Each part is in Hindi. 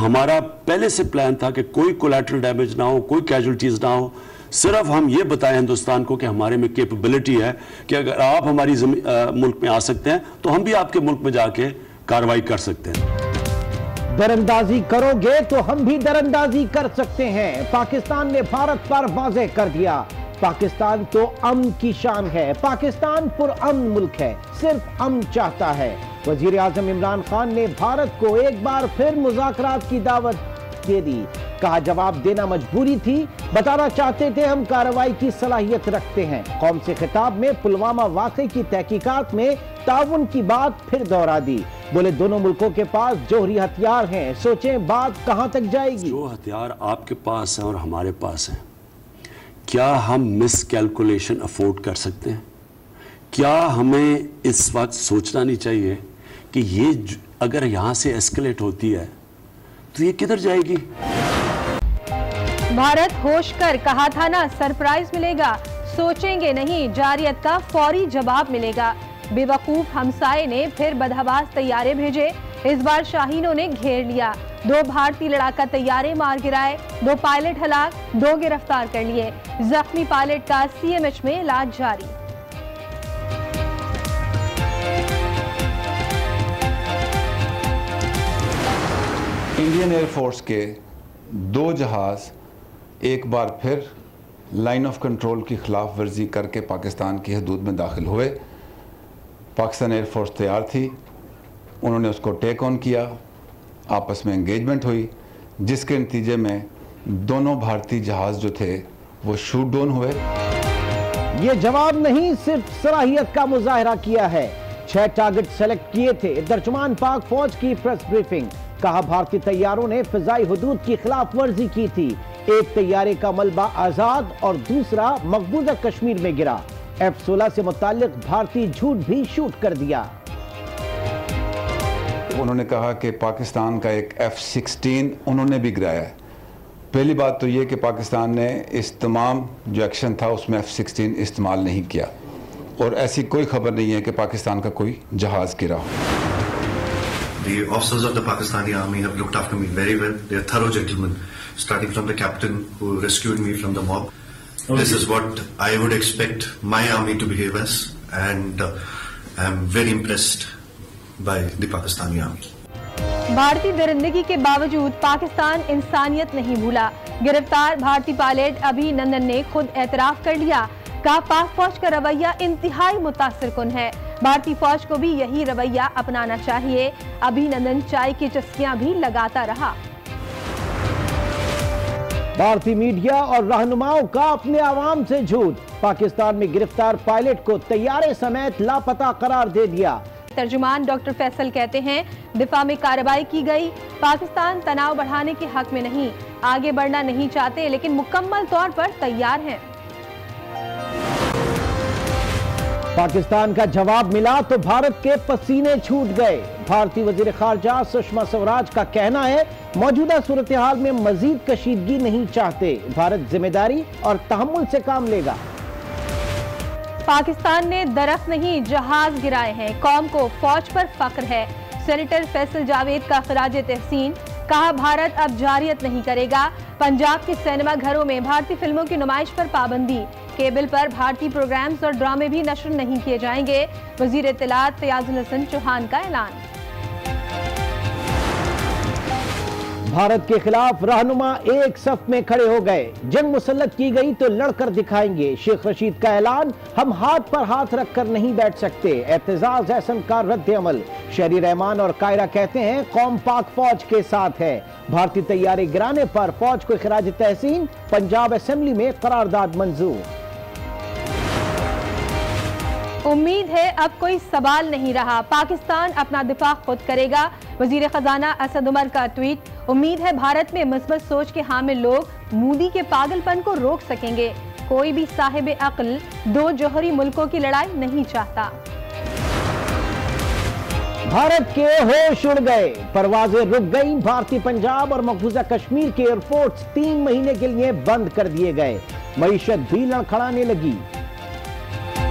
हमारा पहले से प्लान था कि कोई कोलैटरल डैमेज ना हो, कोई कैजुअल्टीज ना हो। सिर्फ हम ये बताएं हिंदुस्तान को कि हमारे में कैपेबिलिटी है कि अगर आप हमारी मुल्क में आ सकते हैं तो हम भी आपके मुल्क में जाके कार्रवाई कर सकते हैं। दरअंदाजी करोगे तो हम भी दरअंदाजी कर सकते हैं। पाकिस्तान ने भारत पर वाज़ेह कर दिया, पाकिस्तान तो अमन की शान है, पाकिस्तान पुरअमन मुल्क है, सिर्फ अमन चाहता है। वजीर आजम इमरान खान ने भारत को एक बार फिर मुज़ाकरात की दावत दे दी। कहा जवाब देना मजबूरी थी, बताना चाहते थे हम कार्रवाई की सलाहियत रखते हैं। कौम से खिताब में पुलवामा वाक़े की तहकीकात में ताउन की बात फिर दोहरा दी। बोले दोनों मुल्कों के पास जोहरी हथियार हैं, सोचें बात कहां तक जाएगी। जो हथियार आपके पास हैं और हमारे पास हैं, क्या हम मिस कैलकुलेशन अफोर्ड कर सकते हैं? क्या हमें इस वक्त सोचना नहीं चाहिए कि ये अगर यहां से एस्केलेट होती है तो ये किधर जाएगी? भारत होश कर कहा था ना सरप्राइज मिलेगा, सोचेंगे नहीं जारियत का फौरी जवाब मिलेगा। बेवकूफ हमसाये ने फिर बदहवास तैयारे भेजे, इस बार शाहीनों ने घेर लिया। 2 भारतीय लड़ाका तैयारे मार गिराए, 2 पायलट हलाक, 2 गिरफ्तार कर लिए। जख्मी पायलट का CMH में इलाज जारी। इंडियन एयरफोर्स के 2 जहाज एक बार फिर लाइन ऑफ कंट्रोल की खिलाफ वर्जी करके पाकिस्तान की हदूद में दाखिल हुए। पाकिस्तान एयरफोर्स तैयार थी, उन्होंने उसको टेक ऑन किया, आपस में एंगेजमेंट हुई, जिसके नतीजे में दोनों भारतीय जहाज जो थे वो शूट डाउन हुए। ये जवाब नहीं, सिर्फ सलाहियत का मुजाहरा किया है। 6 टारगेट सेलेक्ट किए थे। तर्जुमान पाक फौज की प्रेस ब्रीफिंग, कहा भारतीय तैयारों ने फिजाई हुदूद की खिलाफ वर्जी की थी। एक तैयारे का मलबा आजाद और दूसरा मकबूजा कश्मीर में गिरा। F-16 से मुताल्लिक भारतीय झूठ भी शूट कर दिया। उन्होंने कहा कि पाकिस्तान का एक F-16 उन्होंने भी गिराया है। पहली बात तो ये कि पाकिस्तान ने इस तमाम जो एक्शन था उसमें F-16 इस्तेमाल नहीं किया, और ऐसी कोई खबर नहीं है कि पाकिस्तान का कोई जहाज गिरा। The officers of the Pakistani army have looked after me very well. They are thorough gentlemen, starting from the captain who rescued me from the mob. Okay. This is what I would expect my army to behave as, and I am very impressed by the Pakistani army. भारतीय दरिंदगी के बावजूद पाकिस्तान इंसानियत नहीं भूला। गिरफ्तार भारतीय पायलट अभिनंदन ने खुद एतराफ कर लिया, कहा पाक फौज का रवैया इंतहाई मुतासिरकुन है, भारतीय फौज को भी यही रवैया अपनाना चाहिए। अभिनंदन चाय की चस्कियां भी लगाता रहा। भारतीय मीडिया और रहनुमाओं का अपने आवाम से झूठ, पाकिस्तान में गिरफ्तार पायलट को तैयारे समेत लापता करार दे दिया। तर्जुमान डॉक्टर फैसल कहते हैं दिफा में कार्रवाई की गई, पाकिस्तान तनाव बढ़ाने के हक में नहीं, आगे बढ़ना नहीं चाहते लेकिन मुकम्मल तौर पर तैयार हैं। पाकिस्तान का जवाब मिला तो भारत के पसीने छूट गए। भारतीय वजीर खारजा सुषमा स्वराज का कहना है मौजूदा सूरत हाल में मजीद कशीदगी नहीं चाहते, भारत जिम्मेदारी और तहम्मुल से काम लेगा। पाकिस्तान ने दरख्त नहीं जहाज गिराए हैं, कौम को फौज पर फख्र है। सेनेटर फैसल जावेद का खराज तहसीन, कहा भारत अब जारियत नहीं करेगा। पंजाब के सिनेमा घरों में भारतीय फिल्मों की नुमाइश पर पाबंदी, केबल पर भारतीय प्रोग्राम्स और ड्रामे भी नशर नहीं किए जाएंगे। वजीर इत्तलात फयाजुल हसन चौहान का ऐलान। भारत के खिलाफ रहनुमा एक सफ में खड़े हो गए, जंग मुसल्लत की गई तो लड़कर दिखाएंगे। शेख रशीद का ऐलान, हम हाथ पर हाथ रखकर नहीं बैठ सकते। एतजाज हसन का रद्द अमल, शहरी रहमान और कायरा कहते हैं कौम पाक फौज के साथ है। भारतीय तैयारे गिराने पर फौज को खराज तहसीन, पंजाब असेंबली में करारदाद मंजूर। उम्मीद है अब कोई सवाल नहीं रहा, पाकिस्तान अपना दिफा खुद करेगा। वजीर खजाना असद उमर का ट्वीट, उम्मीद है भारत में मुस्बत सोच के हामिल लोग मोदी के पागलपन को रोक सकेंगे। कोई भी साहिब अक्ल 2 जोहरी मुल्कों की लड़ाई नहीं चाहता। भारत के होश उड़ गए, परवाजें रुक गईं। भारतीय पंजाब और मकबूजा कश्मीर के एयरपोर्ट्स 3 महीने के लिए बंद कर दिए गए। मईशत भी लड़खड़ाने लगी।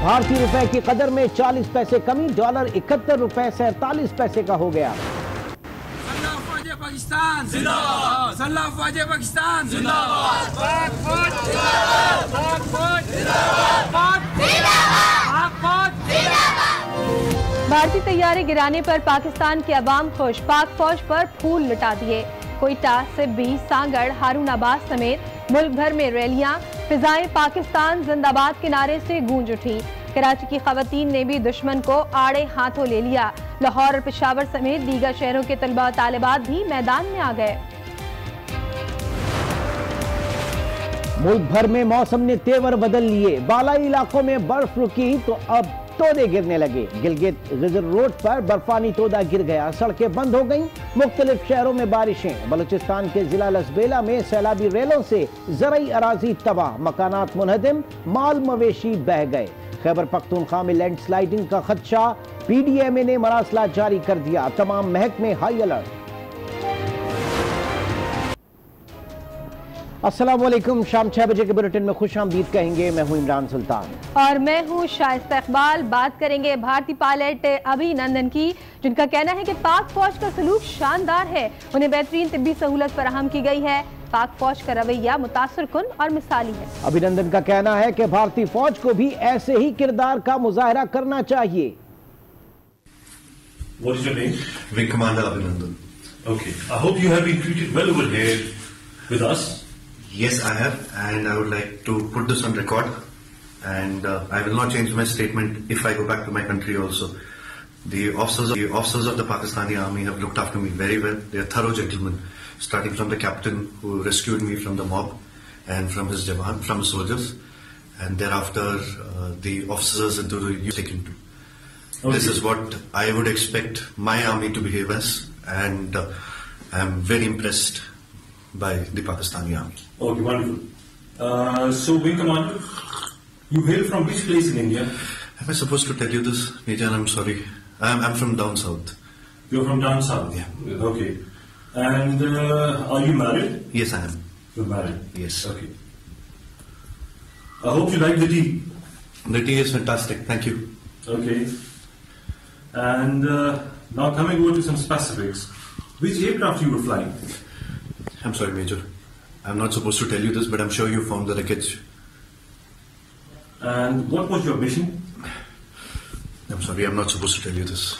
भारतीय रुपए की कदर में 40 पैसे कमी, डॉलर 71 रुपए 47 पैसे का हो गया। पाकिस्तान जिंदाबाद, सल्ला अफवाज पाकिस्तान जिंदाबाद, पाक फौज जिंदाबाद, पाक फौज जिंदाबाद, पाक फौज जिंदाबाद। भारतीय तैयारे गिराने पर पाकिस्तान के अवाम खुश, पाक फौज पर फूल लुटा दिए। कोयटा, सिब्बी, सांगड़, हारूनाबाद समेत मुल्क भर में रैलियां, फिजाएं पाकिस्तान जिंदाबाद के नारे से गूंज उठी। कराची की खवातीन ने भी दुश्मन को आड़े हाथों ले लिया। लाहौर और पेशावर समेत दीगर शहरों के तलबा और तालिबात भी मैदान में आ गए। मुल्क भर में मौसम ने तेवर बदल लिए। बालाई इलाकों में बर्फ रुकी तो अब तोदे गिरने लगे। गिलगित गिजर रोड पर बर्फानी तोदा गिर गया, सड़कें बंद हो गईं। मुख्तलिफ शहरों में बारिशें। बलूचिस्तान के जिला लसबेला में सैलाबी रेलों से ज़रई अराजी तबाह, मकानात मुनहदिम, माल मवेशी बह गए। खैबर पख्तूनख्वा में लैंडस्लाइडिंग का खदशा, PDMA ने मरासला जारी कर दिया। तमाम महकमे हाई अलर्ट। अस्सलाम वालेकुम। शाम 6 बजे के बुलेटिन में खुश आमदीद कहेंगे। मैं हूं इमरान सुल्तान और मैं हूं शाइस्ता इकबाल। बात करेंगे भारतीय पायलट अभिनंदन की, जिनका कहना है कि पाक फौज का सलूक शानदार है, उन्हें बेहतरीन तिब्बी सहूलत फराहम की गई है। पाक फौज का रवैया मुतासिरकुन और मिसाली है। अभिनंदन का कहना है कि भारतीय फौज को भी ऐसे ही किरदार का मुजाहरा करना चाहिए। What is your name? Wing Commander Abhinandan. Okay. I hope you have been treated well over here with us. Yes, I have, and I would like to put this on record. And I will not change my statement if I go back to my country also. The officers of the Pakistani army have looked after me very well. They are thorough gentlemen, starting from the captain who rescued me from the mob and from his jawan, from his soldiers, and thereafter the officers and the youth taken to. Okay. This is what I would expect my army to behave as, and I am very impressed by the Pakistani army. Okay, wonderful. So, Wing Commander, you hail from which place in India? Am I supposed to tell you this, Major? I'm sorry. I'm from down south. You're from down south? Yeah. Okay. And are you married? Yes, I am. You're married? Yes. Okay. I hope you like the tea. The tea is fantastic. Thank you. Okay. And now coming over to some specifics. Which aircraft you were flying? I'm sorry, Major. I'm not supposed to tell you this, but I'm sure you found the wreckage. And what was your mission? I'm sorry, I'm not supposed to tell you this.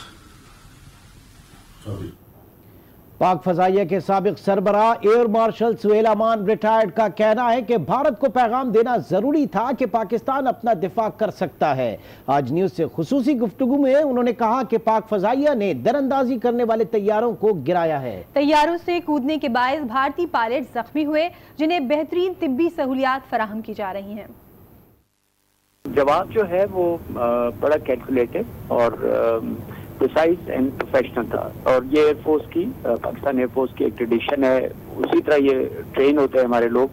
Sorry. पाक फजाइया के साबिक सरबरा एयर मार्शल सुहेल अमान रिटायर्ड का कहना है कि भारत को पैगाम देना जरूरी था कि पाकिस्तान अपना दिफा कर सकता है। आज न्यूज से खुसूसी गुफ्तगू में उन्होंने कहा कि पाक फजाइया ने दरअंदाजी करने वाले तैयारों को गिराया है। तैयारों से कूदने के बायस भारतीय पायलट जख्मी हुए, जिन्हें बेहतरीन तिब्बी सहूलियात फराहम की जा रही हैं। जवाब जो है वो बड़ा कैलकुलेटिव और प्रिसाइज एंड प्रोफेशनल था, और ये एयरफोर्स की पाकिस्तान एयरफोर्स की एक ट्रेडिशन है। उसी तरह ये ट्रेन होते हैं हमारे लोग,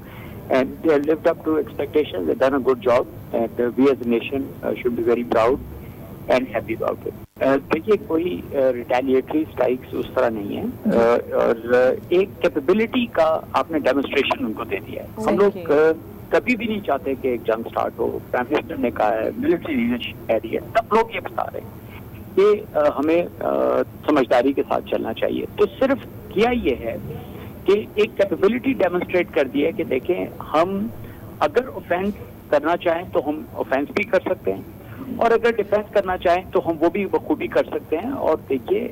and they have lived up to expectations, they done a good job, and we as a nation should be very proud and happy about it. देखिए, कोई रिटेलिएटरी स्ट्राइक्स उस तरह नहीं है, और एक कैपेबिलिटी का आपने डेमोन्स्ट्रेशन उनको दे दिया है। हम लोग कभी भी नहीं चाहते कि एक जंग स्टार्ट हो। प्राइम मिनिस्टर ने कहा है, मिलिट्री लीडरशिप कह रही है, सब लोग ये बता रहे हैं कि हमें समझदारी के साथ चलना चाहिए। तो सिर्फ किया ये है कि एक कैपेबिलिटी डेमोन्स्ट्रेट कर दी है कि देखें, हम अगर ऑफेंस करना चाहें तो हम ऑफेंस भी कर सकते हैं, और अगर डिफेंस करना चाहें तो हम वो भी बखूबी कर सकते हैं। और देखिए,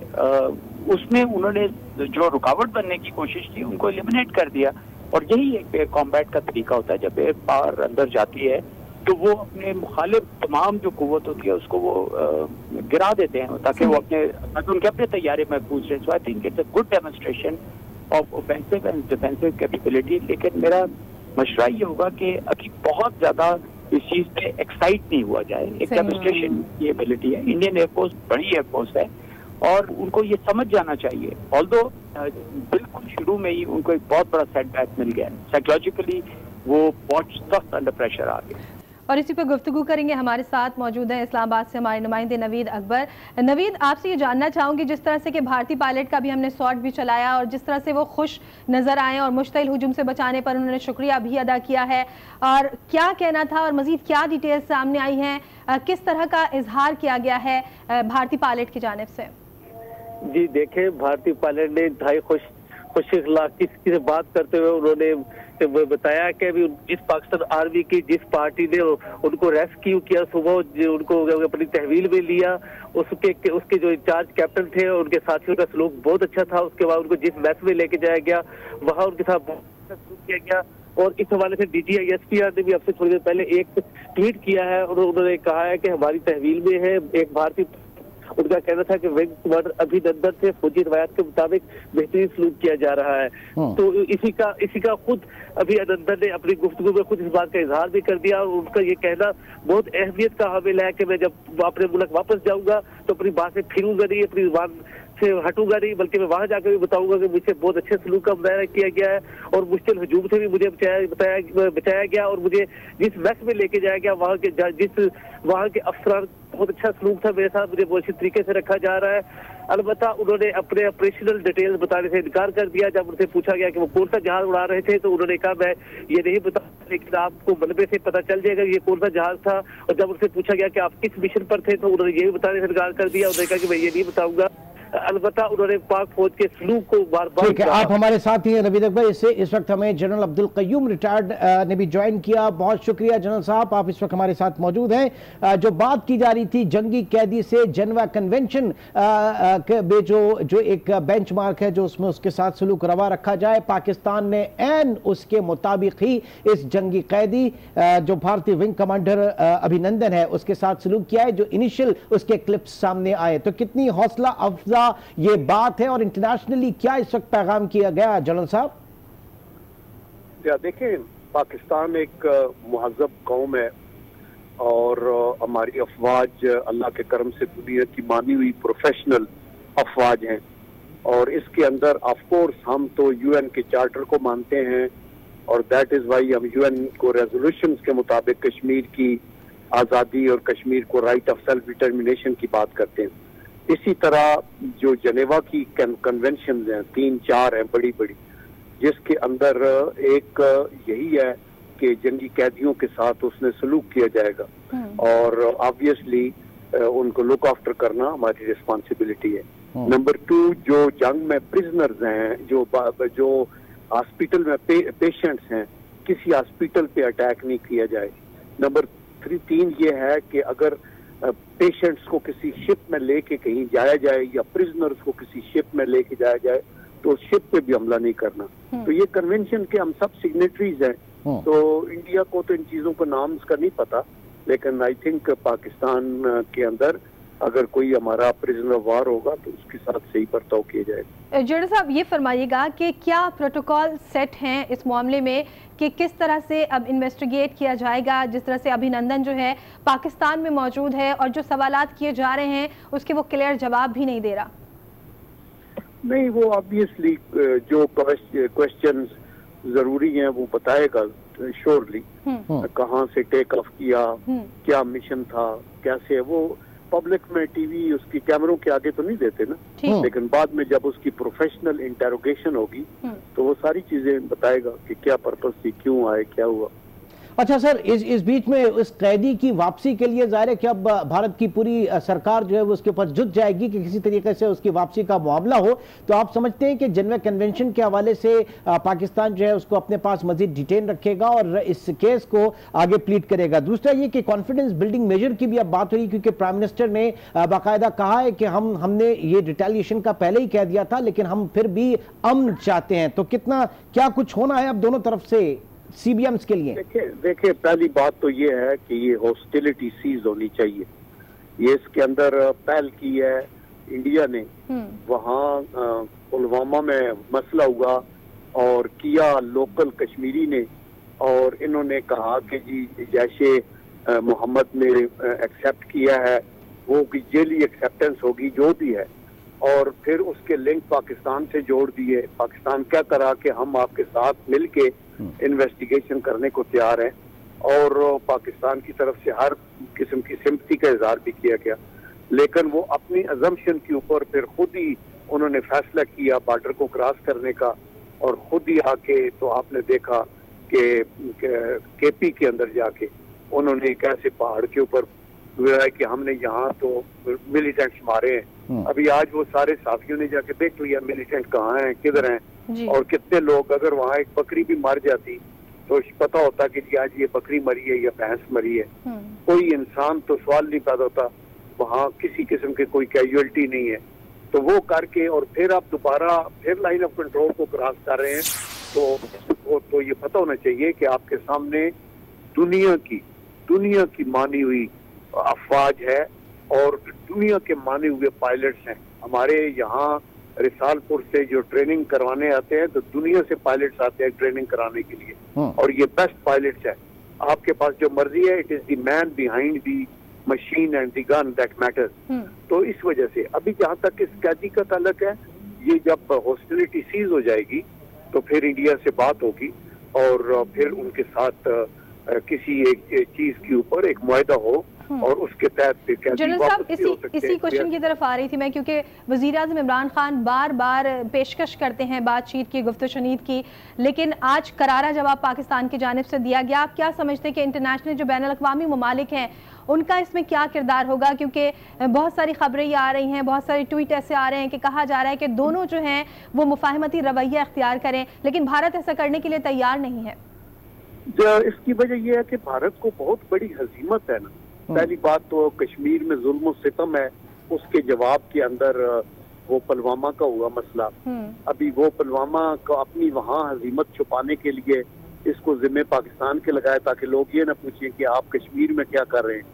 उसमें उन्होंने जो रुकावट बनने की कोशिश की उनको एलिमिनेट कर दिया, और यही एक एयर कॉम्बैट का तरीका होता है। जब एयर पावर अंदर जाती है तो वो अपने मुखालिफ तमाम जो कुव्वत होती है उसको वो गिरा देते हैं, ताकि वो उनके अपने तैयारे महफूज रहे। So I think it's a good demonstration of offensive and defensive capability. लेकिन मेरा मशवरा ये होगा कि अभी बहुत ज्यादा इस चीज पे एक्साइट नहीं हुआ जाए। एक डेमोन्स्ट्रेशन की एबिलिटी है। इंडियन एयरफोर्स बड़ी एयरफोर्स है और उनको ये समझ जाना चाहिए, ऑल्दो बिल्कुल शुरू में ही उनको एक बहुत बड़ा सेटबैक मिल गया, साइकोलॉजिकली वो बहुत सख्त अंडर प्रेशर आ गए। और इसी पर गुफ्तगू करेंगे। हमारे साथ मौजूद हैं इस्लामाबाद से हमारे नुमाइंदे नवीद अकबर। नवीद, आपसे ये जानना चाहूँगी, जिस तरह से कि भारतीय पायलट का भी हमने शॉट भी चलाया और जिस तरह से वो खुश नज़र आए और मुश्तिल हुजूम से बचाने पर उन्होंने शुक्रिया भी अदा किया है, और क्या कहना था और मज़ीद क्या डिटेल्स सामने आई हैं, किस तरह का इजहार किया गया है भारतीय पायलट की जानिब से? जी देखें, भारतीय पायलट ने इंतहाई खुश मुश्किल किसी से बात करते हुए उन्होंने बताया कि अभी जिस पाकिस्तान आर्मी की जिस पार्टी ने उनको रेस्क्यू किया, सुबह उनको अपनी तहवील में लिया, उसके जो इंचार्ज कैप्टन थे उनके साथियों का सलूक बहुत अच्छा था। उसके बाद उनको जिस मैच में लेके जाया गया वहाँ उनके साथ बहुत अच्छा सलूक किया गया। और इस हवाले से DGI-SPR ने भी अब से थोड़ी देर पहले एक ट्वीट किया है और उन्होंने कहा है कि हमारी तहवील में है एक भारतीय। उनका कहना था कि विंग कमांडर अभिनंदन से फौजी रवायत के मुताबिक बेहतरीन सलूक किया जा रहा है। तो इसी का खुद अभी अभिनंदन ने अपनी गुफ्तगू में खुद इस बात का इजहार भी कर दिया और उनका ये कहना बहुत अहमियत का हामिल है कि मैं जब अपने मुल्क वापस जाऊंगा तो अपनी बात से फिरूंगा नहीं, अपनी जुबान से हटूंगा नहीं, बल्कि मैं वहां जाकर भी बताऊंगा कि मुझसे बहुत अच्छे सलूक का मुजाहरा किया गया है और मुश्किल हजूम से भी मुझे बचाया गया और मुझे जिस मैच में लेके जाया गया वहाँ के अफसरान बहुत अच्छा सलूक था मेरे साथ, मुझे बहुत अच्छी तरीके से रखा जा रहा है। अलबत्ता उन्होंने अपने ऑपरेशनल डिटेल्स बताने से इनकार कर दिया। जब उनसे पूछा गया कि वो कौन सा जहाज उड़ा रहे थे तो उन्होंने कहा मैं ये नहीं बता, लेकिन आपको मलबे से पता चल जाएगा ये कौन सा जहाज था। और जब उनसे पूछा गया कि आप किस मिशन पर थे तो उन्होंने ये भी बताने से इनकार कर दिया। उन्होंने कहा कि मैं ये नहीं बताऊंगा। अलबत्ता उन्होंने पाक फौज के सलूक को बार-बार। ठीक है, आप हमारे साथ ही हैं नवीद अकबर। इससे इस वक्त हमें जनरल अब्दुल कय्यूम रिटायर्ड ने भी ज्वाइन किया। बहुत शुक्रिया जनरल साहब, आप इस वक्त हमारे साथ मौजूद हैं। जो बात की जा रही थी जंगी कैदी से जेनेवा कन्वेंशन में जो एक बेंचमार्क है जो उसमें उसके साथ सलूक रवा रखा जाए, पाकिस्तान ने एन उसके मुताबिक ही इस जंगी कैदी जो भारतीय विंग कमांडर अभिनंदन है उसके साथ सलूक किया है, जो इनिशियल उसके क्लिप्स सामने आए। तो कितनी हौसला अफजा ये बात है और इंटरनेशनली क्या इस वक्त पैगाम किया गया जनरल साहब? देखें, पाकिस्तान एक मुहज़्ज़ब कौम है और हमारी अफवाज अल्लाह के करम से दुनिया की मानी हुई प्रोफेशनल अफवाज हैं और इसके अंदर ऑफ कोर्स हम तो UN के चार्टर को मानते हैं और दैट इज वाई हम UN को रेजोल्यूशंस के मुताबिक कश्मीर की आज़ादी और कश्मीर को राइट ऑफ सेल्फ डिटर्मिनेशन की बात करते हैं। इसी तरह जो जनेवा की कन्वेंशन हैं 3-4 हैं बड़ी बड़ी, जिसके अंदर एक यही है कि जंगी कैदियों के साथ उसने सलूक किया जाएगा और ऑब्वियसली उनको लुक आफ्टर करना हमारी रिस्पॉन्सिबिलिटी है। नंबर 2, जो जंग में प्रिजनर्स हैं, जो हॉस्पिटल में पेशेंट्स हैं, किसी हॉस्पिटल पे अटैक नहीं किया जाए। नंबर 3 ये है कि अगर पेशेंट्स को किसी शिप में लेके कहीं जाया जाए या प्रिजनर्स को किसी शिप में लेके जाया जाए तो शिप पे भी हमला नहीं करना। तो ये कन्वेंशन के हम सब सिग्नेटरीज हैं। तो इंडिया को तो इन चीजों को नाम का नहीं पता, लेकिन आई थिंक पाकिस्तान के अंदर अगर कोई हमारा प्रिजनर ऑफ वार होगा तो उसके साथ सही बर्ताव किया जाएगा। जनरल साहब, ये फरमाइएगा कि क्या प्रोटोकॉल सेट हैं इस मामले में कि किस तरह से अब इन्वेस्टिगेट किया जाएगा? जिस तरह से अभिनंदन जो है पाकिस्तान में मौजूद है और जो सवालात किए जा रहे हैं उसके वो क्लियर जवाब भी नहीं दे रहा। नहीं, वो ऑब्वियसली जो क्वेश्चंस जरूरी हैं वो बताएगा श्योरली। कहाँ से टेक ऑफ किया, क्या मिशन था, कैसे, वो पब्लिक में टीवी उसकी कैमरों के आगे तो नहीं देते ना, लेकिन बाद में जब उसकी प्रोफेशनल इंटेरोगेशन होगी तो वो सारी चीजें बताएगा कि क्या पर्पस थी, क्यों आए, क्या हुआ। अच्छा सर, इस बीच में इस कैदी की वापसी के लिए जाहिर है कि अब भारत की पूरी सरकार जो है वो उसके ऊपर जुट जाएगी कि किसी तरीके से उसकी वापसी का मामला हो। तो आप समझते हैं कि जेनेवा कन्वेंशन के हवाले से पाकिस्तान जो है उसको अपने पास मजीद डिटेन रखेगा और इस केस को आगे प्लीड करेगा? दूसरा ये कि कॉन्फिडेंस बिल्डिंग मेजर की भी अब बात हुई, क्योंकि प्राइम मिनिस्टर ने बाकायदा कहा है कि हमने ये रिटेलिएशन का पहले ही कह दिया था लेकिन हम फिर भी अमन चाहते हैं। तो क्या कुछ होना है अब दोनों तरफ से CBMs के लिए? देखिए, पहली बात तो ये है कि ये हॉस्टिलिटी सीज होनी चाहिए। ये इसके अंदर पहल की है इंडिया ने, वहाँ पुलवामा में मसला हुआ और किया लोकल कश्मीरी ने, और इन्होंने कहा कि जी जैसे मोहम्मद ने एक्सेप्ट किया है वो कि जेली एक्सेप्टेंस होगी जो भी है, और फिर उसके लिंक पाकिस्तान से जोड़ दिए। पाकिस्तान क्या करा कि हम आपके साथ मिलके इन्वेस्टिगेशन करने को तैयार हैं, और पाकिस्तान की तरफ से हर किस्म की सिंपैथी का इजहार भी किया गया। लेकिन वो अपनी अजम्पशन के ऊपर फिर खुद ही उन्होंने फैसला किया बॉर्डर को क्रॉस करने का, और खुद ही आके तो आपने देखा कि KP के अंदर जाके उन्होंने एक ऐसे पहाड़ के ऊपर है कि हमने यहाँ तो मिलिटेंट्स मारे हैं। अभी आज वो सारे साथियों ने जाके देख लिया मिलिटेंट कहाँ हैं, किधर हैं, और कितने लोग, अगर वहाँ एक बकरी भी मर जाती तो पता होता कि जी आज ये बकरी मरी है या भैंस मरी है, कोई इंसान तो सवाल नहीं पैदा होता, वहाँ किसी किस्म के कोई कैजुअलिटी नहीं है। तो वो करके और फिर आप दोबारा फिर लाइन ऑफ कंट्रोल को क्रॉस कर रहे हैं, तो ये पता होना चाहिए कि आपके सामने दुनिया की मानी हुई अफवाज है और दुनिया के माने हुए पायलट्स हैं। हमारे यहाँ रिसालपुर से जो ट्रेनिंग करवाने आते हैं तो दुनिया से पायलट्स आते हैं ट्रेनिंग कराने के लिए, और ये बेस्ट पायलट्स है। आपके पास जो मर्जी है, it is the man behind the machine and the gun that matters. तो इस वजह से अभी जहाँ तक इस कैदी का ताल्लुक है, ये जब हॉस्टिलिटी सीज हो जाएगी तो फिर इंडिया से बात होगी और फिर उनके साथ किसी एक चीज के ऊपर एक मुआहदा हो और उसके तहत जनरल साहब इसी क्वेश्चन की तरफ आ रही थी मैं, क्योंकि वज़ीर-ए-आज़म इमरान खान बार बार पेशकश करते हैं बातचीत की, गुफ्तशनीद की, लेकिन आज करारा जवाब पाकिस्तान की जानिब से दिया गया। आप क्या समझते हैं कि इंटरनेशनल जो बैनुल अक़वामी ममालिक हैं उनका इसमें क्या किरदार होगा? क्योंकि बहुत सारी खबरें ये आ रही हैं, बहुत सारे ट्वीट ऐसे आ रहे हैं कि कहा जा रहा है कि दोनों जो हैं वो मुफाहमती रवैया इख्तियार करें, लेकिन भारत ऐसा करने के लिए तैयार नहीं है। इसकी वजह यह है कि भारत को बहुत बड़ी हजीमत है ना। पहली बात तो कश्मीर में जुल्म और सितम है, उसके जवाब के अंदर वो पुलवामा का हुआ मसला। अभी वो पुलवामा को अपनी वहाँ हजीमत छुपाने के लिए इसको जिम्मे पाकिस्तान के लगाए ताकि लोग ये ना पूछें कि आप कश्मीर में क्या कर रहे हैं,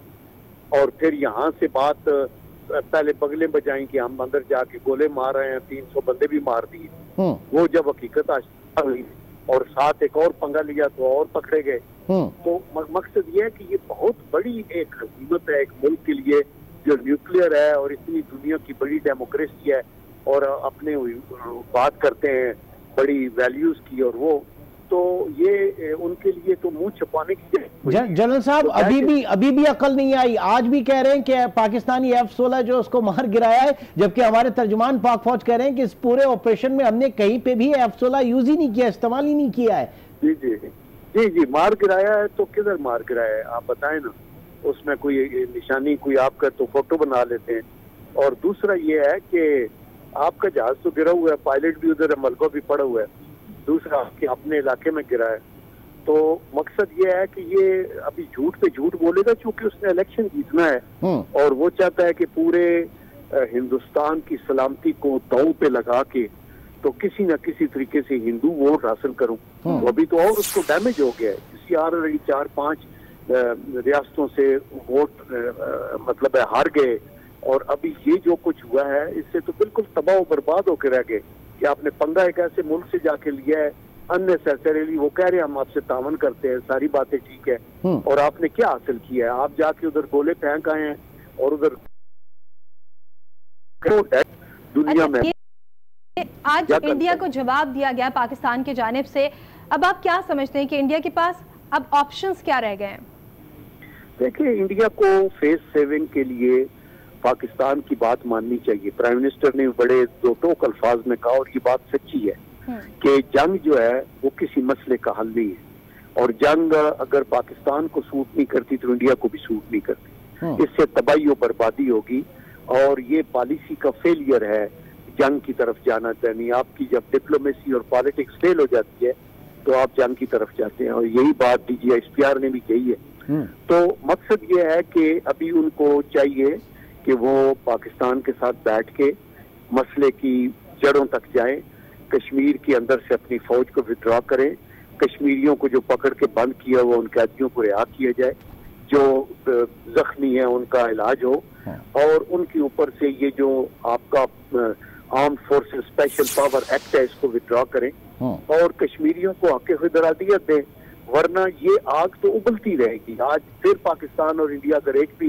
और फिर यहाँ से बात पहले बगले बजाएं कि हम अंदर जाके गोले मार रहे हैं, 300 बंदे भी मार दिए। वो जब हकीकत हुई और साथ एक और पंगा लिया तो और पकड़े गए। तो मकसद ये है कि ये बहुत बड़ी एक हकीमत है एक मुल्क के लिए जो न्यूक्लियर है और इतनी दुनिया की बड़ी डेमोक्रेसी है और अपने बात करते हैं बड़ी वैल्यूज की, और वो तो ये उनके लिए तो मुंह छुपाने की जनरल साहब अभी भी अकल नहीं आई। आज भी कह रहे हैं कि पाकिस्तानी F-16 जो उसको मार गिराया है, जबकि हमारे तर्जुमान पाक फौज कह रहे हैं कि इस पूरे ऑपरेशन में हमने कहीं पे भी F-16 यूज ही नहीं किया, इस्तेमाल ही नहीं किया है। जी मार गिराया है तो किधर मार गिराया है आप बताएं ना, उसमें कोई निशानी कोई आपका तो फोटो बना लेते हैं। और दूसरा ये है कि आपका जहाज तो गिरा हुआ है, पायलट भी उधर है, मलबा भी पड़ा हुआ है, दूसरा आपके अपने इलाके में गिरा है। तो मकसद ये है कि ये अभी झूठ पे झूठ बोलेगा क्योंकि उसने इलेक्शन जीतना है और वो चाहता है कि पूरे हिंदुस्तान की सलामती को दांव पे लगा के तो किसी न किसी तरीके से हिंदू वोट हासिल करूं। तो अभी तो और उसको डैमेज हो गया है, किसी ऑलरेडी 4-5 रियासतों से वोट मतलब है हार गए, और अभी ये जो कुछ हुआ है इससे तो बिल्कुल तबाह बर्बाद होकर रह गए कि आपने पंगा एक ऐसे मुल्क से जाके लिया है अननेसेसरीली। वो कह रहे हैं हम आपसे तावन करते हैं, सारी बातें ठीक है, और आपने क्या हासिल किया है? आप जाके उधर गोले फेंक आए हैं और उधर दुनिया में आज इंडिया को जवाब दिया गया पाकिस्तान की जानिब से। अब आप क्या समझते हैं कि इंडिया के पास अब ऑप्शंस क्या रह गए हैं? देखिए, इंडिया को फेस सेविंग के लिए पाकिस्तान की बात माननी चाहिए। प्राइम मिनिस्टर ने बड़े दो टोक अल्फाज में कहा और ये बात सच्ची है कि जंग जो है वो किसी मसले का हल नहीं है, और जंग अगर पाकिस्तान को सूट नहीं करती तो इंडिया को भी सूट नहीं करती। इससे तबाही और बर्बादी होगी, और ये पॉलिसी का फेलियर है जंग की तरफ जाना चाहिए। आपकी जब डिप्लोमेसी और पॉलिटिक्स फेल हो जाती है तो आप जंग की तरफ जाते हैं, और यही बात DGI ने भी कही है। तो मकसद ये है कि अभी उनको चाहिए कि वो पाकिस्तान के साथ बैठ के मसले की जड़ों तक जाएं, कश्मीर के अंदर से अपनी फौज को विड्रॉ करें, कश्मीरियों को जो पकड़ के बंद किया हुआ उन कैदियों को रिहा किया जाए, जो जख्मी है उनका इलाज हो, और उनके ऊपर से ये जो आपका armed forces special power act है इसको विड्रॉ करें, और कश्मीरियों को हक खुदरादियत दें, वरना ये आग तो उबलती रहेगी। आज फिर पाकिस्तान और इंडिया अगर एक भी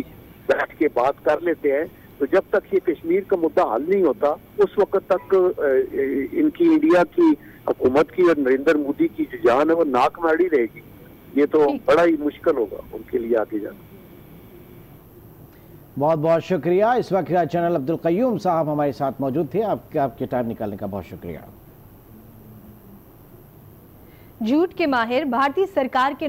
बैठ के बात कर लेते हैं तो जब तक ये कश्मीर का मुद्दा हल नहीं होता उस वक्त तक इनकी इंडिया की हुकूमत की और नरेंद्र मोदी की जो जान है वो नाक में अड़ी रहेगी। ये तो बड़ा ही मुश्किल होगा उनके लिए आगे जाना। बहुत बहुत शुक्रिया। इस वक्त जनरल अब्दुल क़य्यूम साहब हमारे साथ मौजूद थे। आपके टाइम निकालने का बहुत शुक्रिया। झूठ के माहिर भारतीय सरकार के